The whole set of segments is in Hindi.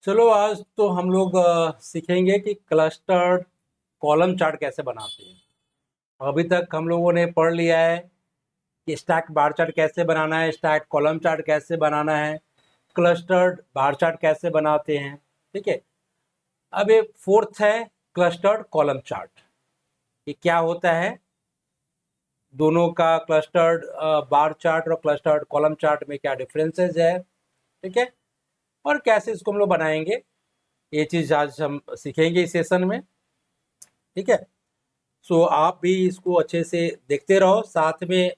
चलो आज तो हम लोग सीखेंगे कि क्लस्टर्ड कॉलम चार्ट कैसे बनाते हैं। अभी तक हम लोगों ने पढ़ लिया है कि स्टैक बार चार्ट कैसे बनाना है, स्टैक कॉलम चार्ट कैसे बनाना है, क्लस्टर्ड बार चार्ट कैसे बनाते हैं। ठीक है, अब ये फोर्थ है क्लस्टर्ड कॉलम चार्ट। ये क्या होता है, दोनों का क्लस्टर्ड बार चार्ट और क्लस्टर्ड कॉलम चार्ट में क्या डिफरेंसेस है। ठीक है, और कैसे इसको हम लोग बनाएंगे, ये चीज़ आज हम सीखेंगे इस सेशन में। ठीक है, सो आप भी इसको अच्छे से देखते रहो, साथ में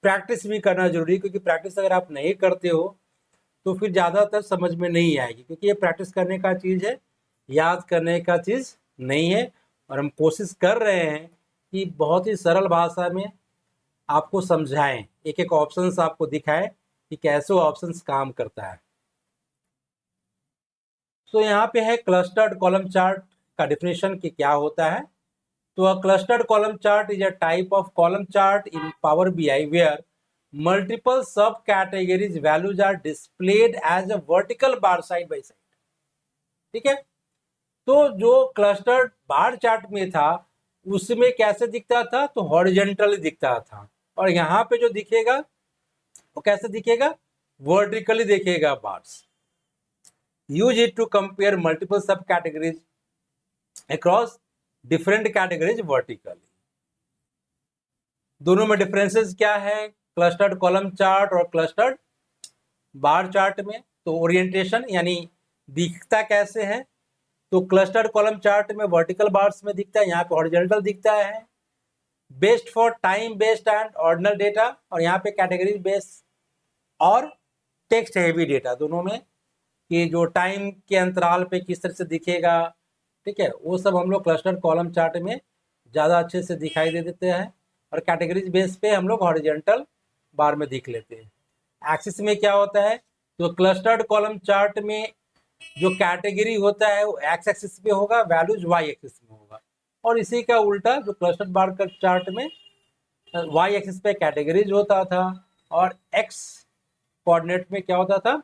प्रैक्टिस भी करना जरूरी है, क्योंकि प्रैक्टिस अगर आप नहीं करते हो तो फिर ज़्यादातर समझ में नहीं आएगी, क्योंकि ये प्रैक्टिस करने का चीज़ है, याद करने का चीज़ नहीं है। और हम कोशिश कर रहे हैं कि बहुत ही सरल भाषा में आपको समझाएं, एक एक ऑप्शंस आपको दिखाएं कि कैसे वो ऑप्शंस काम करता है। तो यहाँ पे है क्लस्टर्ड कॉलम चार्ट का डिफिनेशन कि क्या होता है। तो a clustered column chart is a type of column chart in Power BI where multiple subcategories values are displayed as a vertical bar side by side. ठीक है, तो जो क्लस्टर्ड बार चार्ट में था उसमें कैसे दिखता था, तो हॉरिजेंटली दिखता था, और यहाँ पे जो दिखेगा वो कैसे दिखेगा, वर्टिकली दिखेगा bars. Use it to compare multiple sub categories across different categories vertically. दोनों में डिफरेंसेस क्या है, क्लस्टर्ड कॉलम चार्ट और क्लस्टर्ड बार चार्ट में। तो ओरिएंटेशन यानी दिखता कैसे है, तो क्लस्टर्ड कॉलम चार्ट में वर्टिकल बार्स में दिखता है, यहाँ पे हॉरिजॉन्टल दिखता है। Based for time based and ordinal data, और यहाँ पे कैटेगरी बेस्ड और टेक्स्ट हेवी डेटा दोनों में, कि जो टाइम के अंतराल पे किस तरह से दिखेगा। ठीक है, वो सब हम लोग क्लस्टर्ड कॉलम चार्ट में ज़्यादा अच्छे से दिखाई दे देते हैं, और कैटेगरीज बेस पे हम लोग हॉरिजॉन्टल बार में दिख लेते हैं। एक्सिस में क्या होता है, तो क्लस्टर्ड कॉलम चार्ट में जो कैटेगरी होता है वो एक्स एक्सिस पे होगा, वैल्यूज वाई एक्सिस में होगा, और इसी का उल्टा जो क्लस्टर्ड बार का चार्ट में वाई एक्सिस पे कैटेगरीज होता था और एक्स कोऑर्डिनेट में क्या होता था,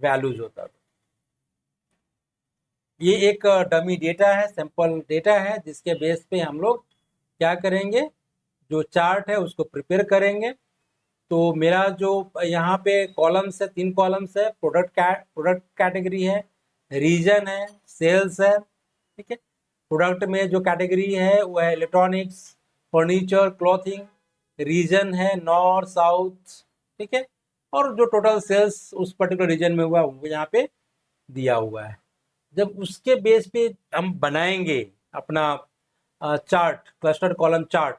वैल्यूज होता था। ये एक डमी डेटा है, सैंपल डेटा है, जिसके बेस पे हम लोग क्या करेंगे, जो चार्ट है उसको प्रिपेयर करेंगे। तो मेरा जो यहाँ पे कॉलम्स है, 3 कॉलम्स है, प्रोडक्ट कैटेगरी है, रीजन है, सेल्स है। ठीक है, प्रोडक्ट में जो कैटेगरी है वो है इलेक्ट्रॉनिक्स, फर्नीचर, क्लॉथिंग। रीजन है नॉर्थ साउथ। ठीक है, और जो टोटल सेल्स उस पर्टिकुलर रीजन में हुआ वो यहाँ पे दिया हुआ है। जब उसके बेस पे हम बनाएंगे अपना चार्ट, क्लस्टर्ड कॉलम चार्ट,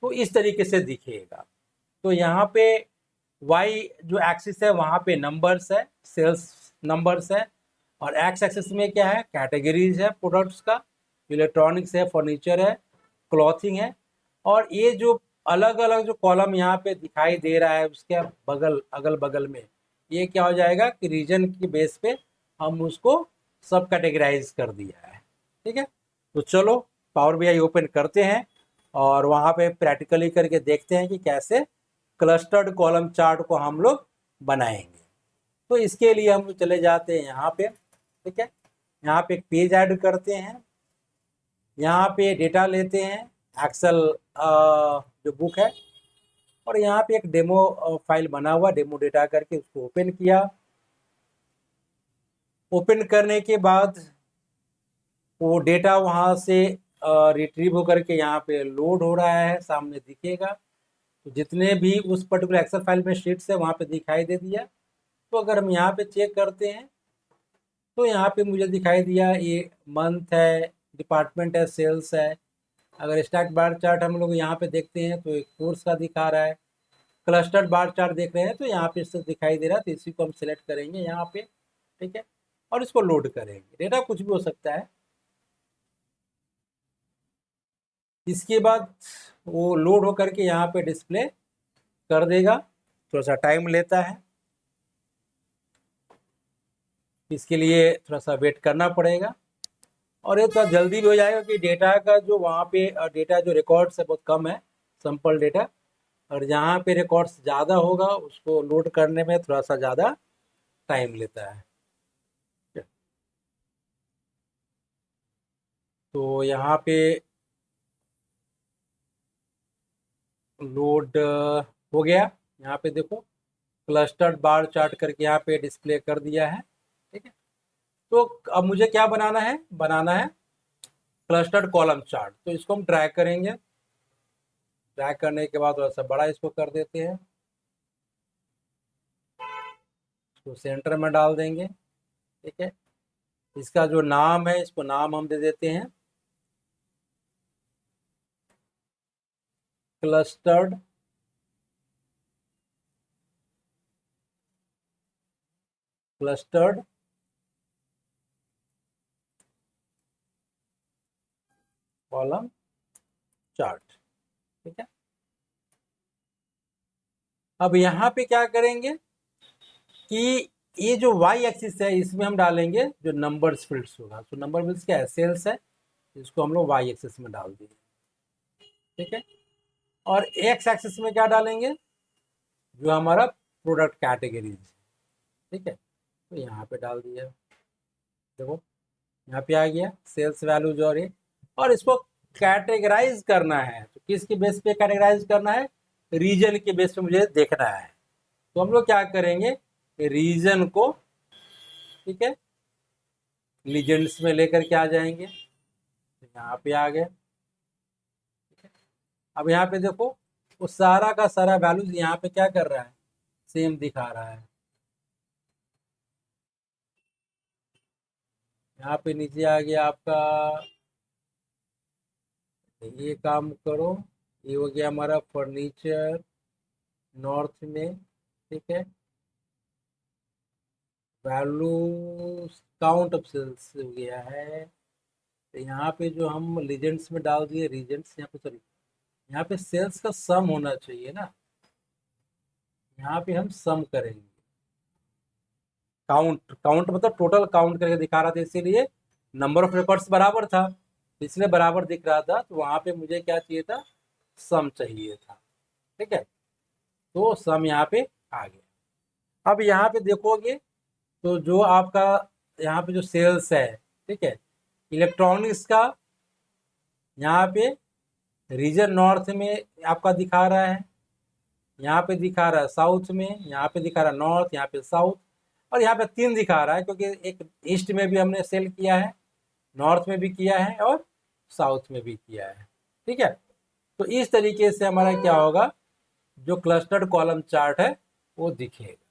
तो इस तरीके से दिखेगा। तो यहाँ पे वाई जो एक्सिस है वहाँ पे नंबर्स है, सेल्स नंबर्स है, और एक्स एक्सिस में क्या है, कैटेगरीज है प्रोडक्ट्स का, इलेक्ट्रॉनिक्स है, फर्नीचर है, क्लॉथिंग है। और ये जो अलग अलग जो कॉलम यहाँ पे दिखाई दे रहा है उसके बगल अगल बगल में, ये क्या हो जाएगा कि रीजन के बेस पे हम उसको सब कैटेगराइज कर दिया है। ठीक है, तो चलो पावर बीआई ओपन करते हैं और वहाँ पे प्रैक्टिकली करके देखते हैं कि कैसे क्लस्टर्ड कॉलम चार्ट को हम लोग बनाएंगे। तो इसके लिए हम चले जाते हैं यहाँ पे। ठीक है, यहाँ पे एक पेज ऐड करते हैं, यहाँ पे डेटा लेते हैं, एक्सेल जो बुक है, और यहाँ पे एक डेमो फाइल बना हुआ, डेमो डेटा करके उसको ओपन किया। ओपन करने के बाद वो डेटा वहाँ से रिट्रीव होकर के यहाँ पे लोड हो रहा है, सामने दिखेगा। तो जितने भी उस पर्टिकुलर एक्सेल फाइल में शीट्स है वहाँ पे दिखाई दे दिया। तो अगर हम यहाँ पे चेक करते हैं तो यहाँ पे मुझे दिखाई दिया ये मंथ है, डिपार्टमेंट है, सेल्स है। अगर स्टैक बार चार्ट हम लोग यहाँ पे देखते हैं तो एक कोर्स का दिखा रहा है। क्लस्टर्ड बार चार्ट देख रहे हैं तो यहाँ पे इससे दिखाई दे रहा है, तो इसी को हम सिलेक्ट करेंगे यहाँ पे। ठीक है, और इसको लोड करेंगे, डेटा कुछ भी हो सकता है। इसके बाद वो लोड होकर के यहाँ पे डिस्प्ले कर देगा, थोड़ा सा टाइम लेता है, इसके लिए थोड़ा सा वेट करना पड़ेगा। और ये थोड़ा जल्दी भी हो जाएगा कि डेटा का जो वहाँ पे डेटा जो रिकॉर्ड्स है बहुत कम है, सैंपल डेटा, और जहाँ पे रिकॉर्ड्स ज़्यादा होगा उसको लोड करने में थोड़ा सा ज़्यादा टाइम लेता है। तो यहाँ पे लोड हो गया। यहाँ पे देखो क्लस्टर्ड बार चार्ट करके यहाँ पे डिस्प्ले कर दिया है। ठीक है, तो अब मुझे क्या बनाना है क्लस्टर्ड कॉलम चार्ट। तो इसको हम ड्रैग करेंगे, ड्रैग करने के बाद थोड़ा सा बड़ा इसको कर देते हैं, इसको सेंटर में डाल देंगे। ठीक है, इसका जो नाम है इसको नाम हम दे देते हैं क्लस्टर्ड कॉलम चार्ट। ठीक है, अब यहाँ पे क्या करेंगे कि ये जो वाई एक्सिस है इसमें हम डालेंगे जो नंबर्स फील्ड्स होगा। तो नंबर फील्ड्स क्या है, सेल्स है, इसको हम लोग वाई एक्सिस में डाल दिए। ठीक है, और एक्स एक्सिस में क्या डालेंगे, जो हमारा प्रोडक्ट कैटेगरीज। ठीक है, तो यहाँ पे डाल दिया, देखो यहाँ पे आ गया सेल्स वैल्यूज। और इसको कैटेगराइज करना है, तो किसके बेस पे कैटेगराइज करना है, रीजन के बेस पे मुझे देखना है। तो हम लोग क्या करेंगे, रीजन को, ठीक है, लीजेंड्स में लेकर के आ जाएंगे। यहाँ पे आ गए। अब यहाँ पे देखो वो सारा का सारा वैल्यूज यहाँ पे क्या कर रहा है, सेम दिखा रहा है। यहाँ पे नीचे आ गया आपका, ये काम करो, ये हो गया हमारा फर्नीचर नॉर्थ में। ठीक है, वैल्यू काउंट ऑफ सेल्स हो गया है। तो यहाँ पे जो हम लीजेंड्स में डाल दिए, रीजेंड्स यहाँ पे, सॉरी यहाँ पे सेल्स का सम होना चाहिए ना, यहाँ पे हम सम करेंगे। काउंट काउंट मतलब टोटल काउंट करके दिखा रहा था, इसीलिए नंबर ऑफ रिकॉर्ड्स बराबर था, इसलिए बराबर दिख रहा था। तो वहाँ पे मुझे क्या चाहिए था, सम चाहिए था। ठीक है, तो सम यहाँ पे आ गया। अब यहाँ पे देखोगे तो जो आपका यहाँ पे जो सेल्स है, ठीक है, इलेक्ट्रॉनिक्स का यहाँ पे रीजन नॉर्थ में आपका दिखा रहा है, यहाँ पे दिखा रहा है साउथ में, यहाँ पे दिखा रहा है नॉर्थ, यहाँ पे साउथ, और यहाँ पे 3 दिखा रहा है क्योंकि एक ईस्ट में भी हमने सेल किया है, नॉर्थ में भी किया है और साउथ में भी किया है। ठीक है, तो इस तरीके से हमारा क्या होगा, जो क्लस्टर्ड कॉलम चार्ट है वो दिखेगा।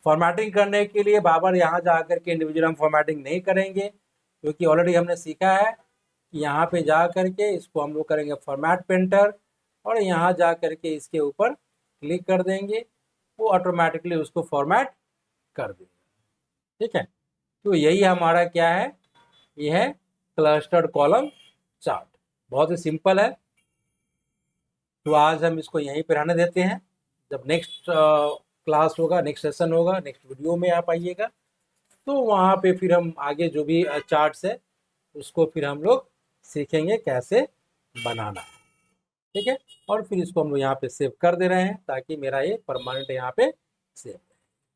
फॉर्मेटिंग करने के लिए बाबर यहाँ जा कर के इंडिविजुअल हम फॉर्मेटिंग नहीं करेंगे, क्योंकि ऑलरेडी हमने सीखा है कि यहाँ पे जा कर के इसको हम लोग करेंगे फॉर्मेट पेंटर, और यहाँ जा कर के इसके ऊपर क्लिक कर देंगे, वो ऑटोमेटिकली उसको फॉर्मेट कर देगा। ठीक है, तो यही हमारा क्या है, ये है क्लस्टर्ड कॉलम चार्ट। बहुत ही सिंपल है। तो आज हम इसको यहीं पर रहने देते हैं। जब नेक्स्ट क्लास होगा, नेक्स्ट सेशन होगा, नेक्स्ट वीडियो में आप आइएगा, तो वहाँ पे फिर हम आगे जो भी चार्ट्स है उसको फिर हम लोग सीखेंगे कैसे बनाना है। ठीक है, और फिर इसको हम लोग यहाँ पे सेव कर दे रहे हैं ताकि मेरा ये परमानेंट यहाँ पे सेव